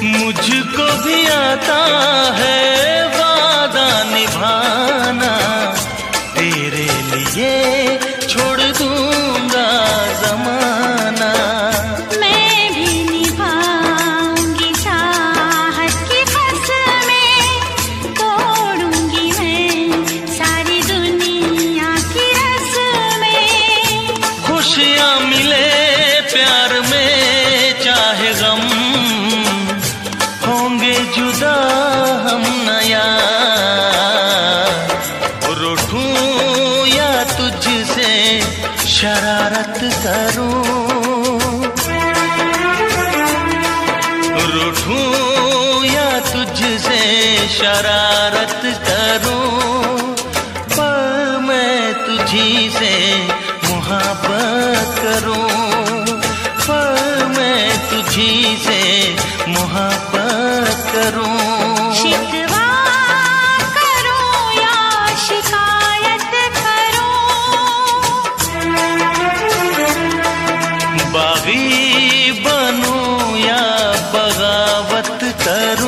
मुझको भी आता है वादा निभाना, तेरे लिए छोड़ दूंगा जमाना। मैं भी निभाऊंगी चाहत की कसमें, तोड़ूंगी मैं सारी दुनिया की रस्में। खुशियाँ मिले प्यार में चाहे गम, होंगे जुदा हम नया। रूठूं या तुझसे शरारत करूं, रूठूं या तुझसे शरारत करूं, पर मैं तुझी से मोहब्बत करूं, पर मैं तुझी से मोहब्बत करूं। शिकवा करूं या शिकायत करूं, बागी बनूं या बगावत करूं।